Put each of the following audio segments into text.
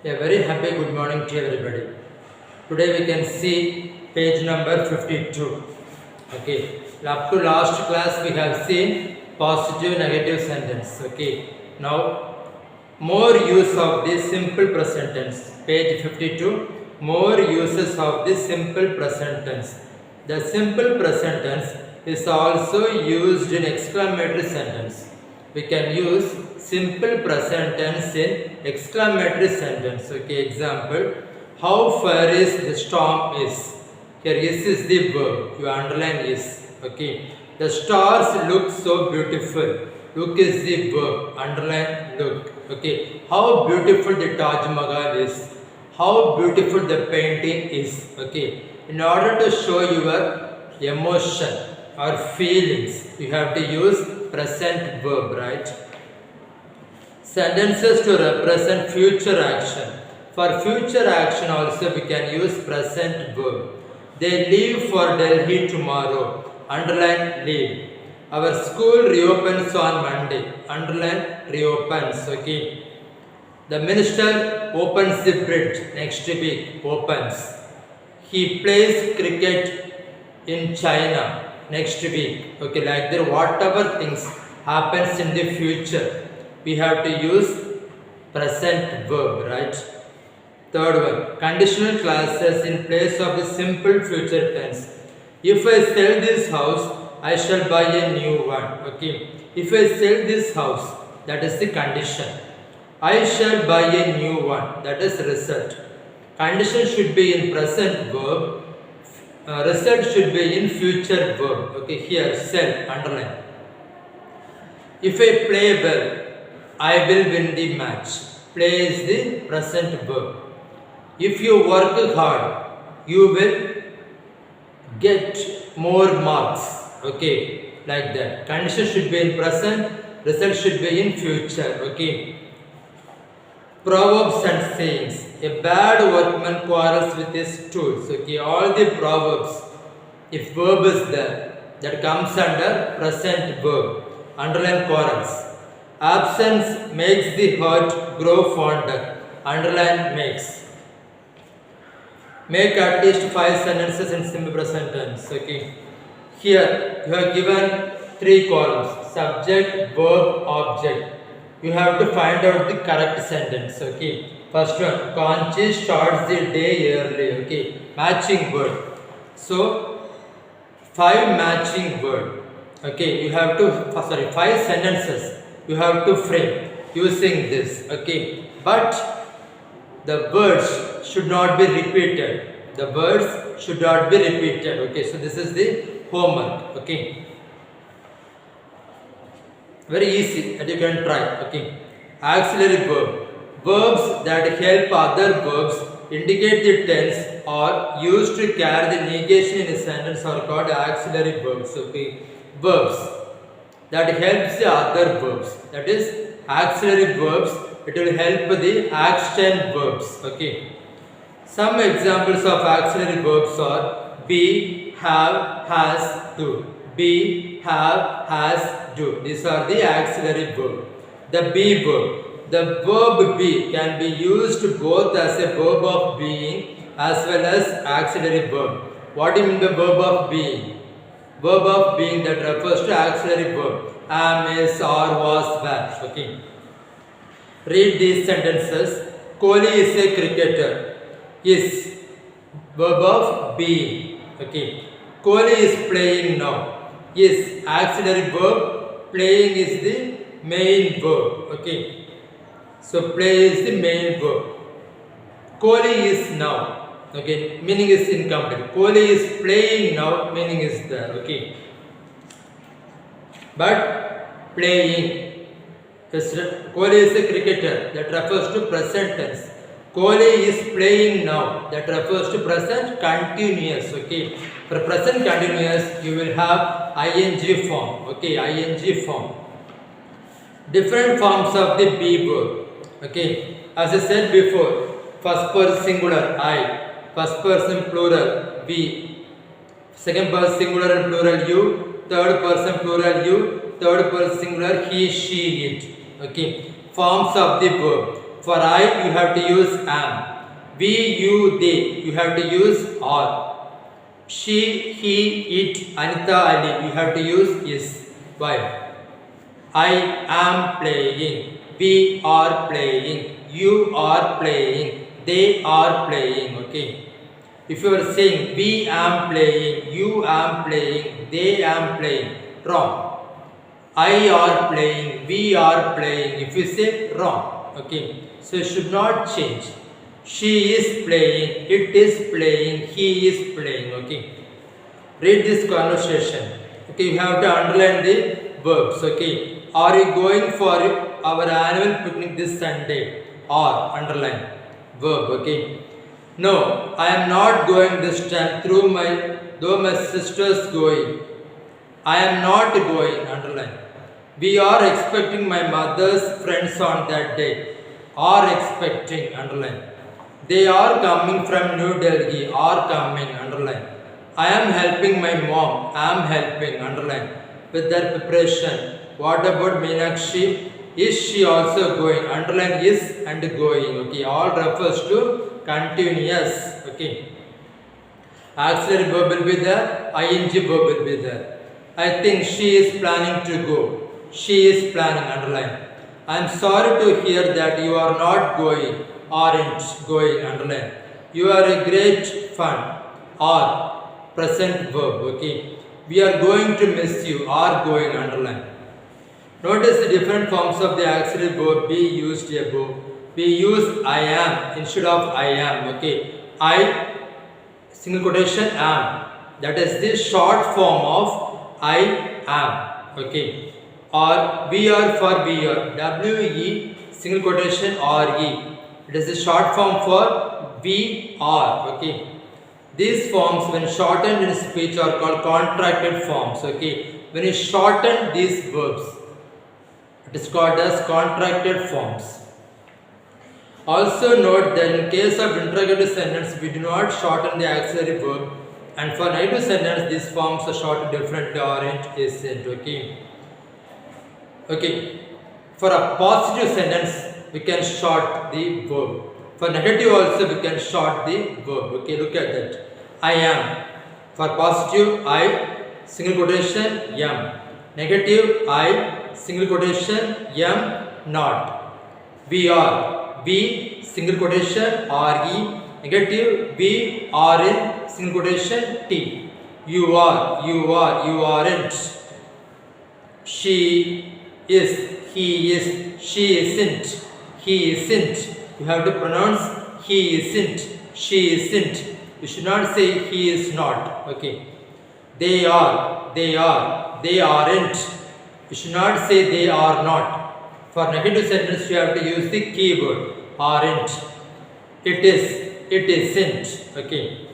A very happy good morning to everybody. Today we can see page number 52. Okay, up to last class we have seen positive negative sentence. Okay, now more use of the simple present tense. Page 52, more uses of the simple present tense. The simple present tense is also used in exclamatory sentence. We can use simple present tense in exclamatory sentence. Okay, example, how far is the storm is. Here is the verb, you underline is. Okay, the stars look so beautiful. Look is the verb, underline look. Okay, how beautiful the Taj Mahal is. How beautiful the painting is. Okay, in order to show your emotion or feelings, you have to use present verb, right? Sentences to represent future action. For future action also we can use present verb. They leave for Delhi tomorrow. Underline leave. Our school reopens on Monday. Underline reopens. Okay. The minister opens the bridge next week. Opens. He plays cricket in China next week. Okay, like there, whatever things happens in the future, we have to use present verb, right? Third one, conditional clauses in place of the simple future tense. If I sell this house, I shall buy a new one. Okay, if I sell this house, that is the condition. I shall buy a new one, that is result. Condition should be in present verb, result should be in future verb. Okay, here sell, underline. If I play well, I will win the match. Play is the present verb. If you work hard, you will get more marks. Okay, like that. Condition should be in present, result should be in future. Okay. Proverbs and sayings. A bad workman quarrels with his tools. Okay, all the proverbs, if verb is there, that comes under present verb. Underline quarrels. Absence makes the heart grow fonder. Underline makes. Make at least 5 sentences in simple present tense. Okay. Here you have given 3 columns: subject, verb, object. You have to find out the correct sentence. Okay. First one, Kanchi starts the day early. Okay. Matching word. So 5 matching word. Okay. You have to 5 sentences. You have to frame using this. Okay. But the words should not be repeated. The words should not be repeated. Okay. So this is the homework. Okay. Very easy and you can try. Okay. Auxiliary verb. Verbs that help other verbs indicate the tense or used to carry the negation in a sentence are called auxiliary verbs. Okay. Verbs that helps the other verbs. That is auxiliary verbs. It will help the action verbs. Okay. Some examples of auxiliary verbs are be, have, has, do. Be, have, has, do. These are the auxiliary verb. The be verb. The verb be can be used both as a verb of being as well as auxiliary verb. What do you mean by verb of being? Verb of being that refers to auxiliary verb. Am, is, are, was, were. Okay. Read these sentences. Kohli is a cricketer. Is verb of being. Okay. Kohli is playing now. Is auxiliary verb. Playing is the main verb. Okay. So play is the main verb. Kohli is now. Okay. Meaning is incomplete. Kohli is playing now. Meaning is there. Okay. But playing. Kohli is a cricketer. That refers to present tense. Kohli is playing now. That refers to present continuous. Okay. For present continuous, you will have ing form. Okay. Ing form. Different forms of the be verb. Okay. As I said before, first person singular I, first person plural we, second person singular and plural you, third person plural you, third person singular he, she, it. Okay. Forms of the verb. For I, you have to use am. We, you, they, you have to use are. She, he, it, Anita, Ali, you have to use is. Why? I am playing. We are playing. You are playing. They are playing. Okay. If you are saying we am playing, you am playing, they am playing, wrong. I are playing, we are playing. If you say wrong, okay. So you should not change. She is playing, it is playing, he is playing. Okay. Read this conversation. Okay, you have to underline the verbs. Okay. Are you going for our annual picnic this Sunday? Or underline verb. Okay. No, I am not going this time though my sister's going. I am not going, underline. We are expecting my mother's friends on that day. Are expecting, underline. They are coming from New Delhi, are coming, underline. I am helping my mom, I am helping, underline. With their preparation. What about Meenakshi? Is she also going? Underline is and going. Okay, all refers to continuous. Okay. Auxiliary verb will be there, ing verb will be there. I think she is planning to go. She is planning, underline. I am sorry to hear that you are not going, aren't going, underline. You are a great fun, or present verb, okay. We are going to miss you, are going, underline. Notice the different forms of the auxiliary verb be used above. We use I am instead of I am, okay. I, single quotation, am. That is the short form of I am, okay. Or we are for we are, W-E, single quotation, R-E. It is the short form for we are, okay. These forms when shortened in speech are called contracted forms, okay. When you shorten these verbs, it is called as contracted forms. Also note that in case of interrogative sentence, we do not shorten the auxiliary verb, and for negative sentence, these forms are shortened differently, aren't, isn't, okay. Okay, for a positive sentence, we can short the verb. For negative also, we can short the verb. Okay, look at that. I am. For positive, I, single quotation, am. Negative, I, single quotation, am not. We are. We, single quotation, re. Negative, we are in, single quotation, t. You are, you aren't. She is, he is, she isn't, he isn't. You have to pronounce he isn't, she isn't. You should not say he is not. Okay. They are, they aren't. You should not say they are not. For negative sentence, you have to use the keyword aren't. It is, it isn't. Okay.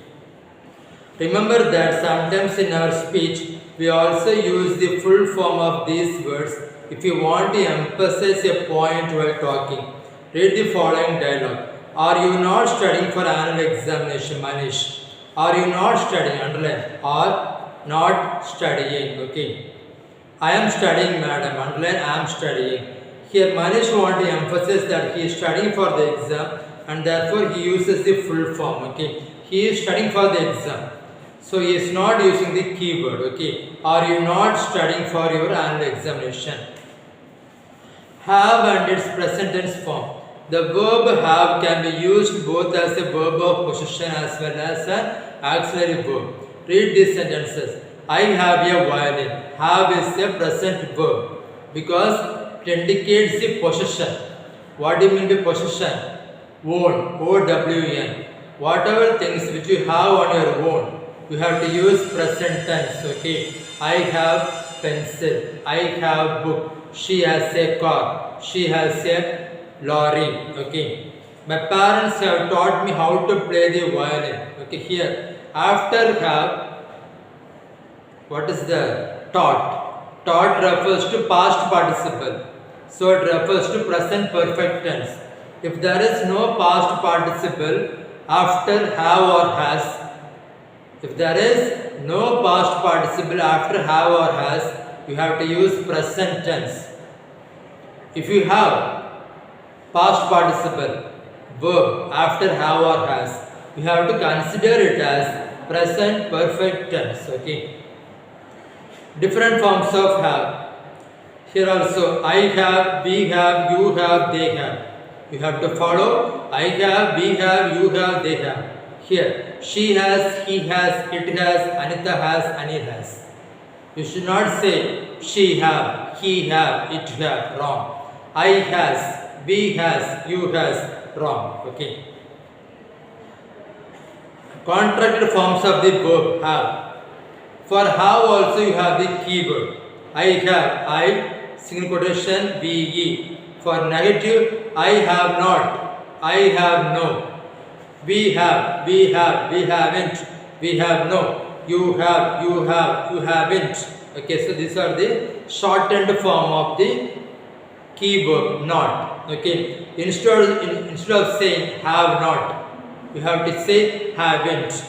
Remember that sometimes in our speech, we also use the full form of these words if you want to emphasize a point while talking. Read the following dialogue. Are you not studying for annual examination, Manish? Are you not studying? Underline. Are not studying. Okay. I am studying, madam. Underline. I am studying. Here, Manish wants to emphasize that he is studying for the exam, and therefore he uses the full form. Okay. He is studying for the exam. So he is not using the keyword. Okay. Are you not studying for your annual examination? Have and its present tense form. The verb have can be used both as a verb of possession as well as an auxiliary verb. Read these sentences. I have a violin. Have is a present verb because it indicates the possession. What do you mean by possession? Own. O-W-N. Whatever things which you have on your own, you have to use present tense. Okay. I have pencil. I have book. She has a car. She has a lorry. Okay. My parents have taught me how to play the violin. Okay. Here, after have, what is the taught? Taught refers to past participle. So it refers to present perfect tense. If there is no past participle after have or has, if there is no past participle after have or has, you have to use present tense. If you have past participle, verb after have or has. We have to consider it as present perfect tense. Okay. Different forms of have. Here also, I have, we have, you have, they have. You have to follow I have, we have, you have, they have. Here, she has, he has, it has, Anita has, Anil has. You should not say she have, he have, it have. Wrong. I has, we has, you has. Wrong. Okay. Contracted forms of the verb have. For have also you have the keyword. I have, I, single quotation, ve. For negative, I have not, I have no. We have, we haven't, we have no. You have, you haven't. Okay, so these are the shortened form of the key verb not. Okay, instead of saying have not, you have to say haven't.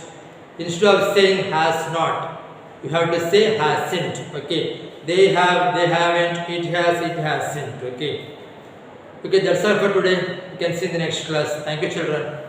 Instead of saying has not, you have to say hasn't. Okay, they have, they haven't, it has, it hasn't. Okay, that's all for today. You can see in the next class. Thank you, children.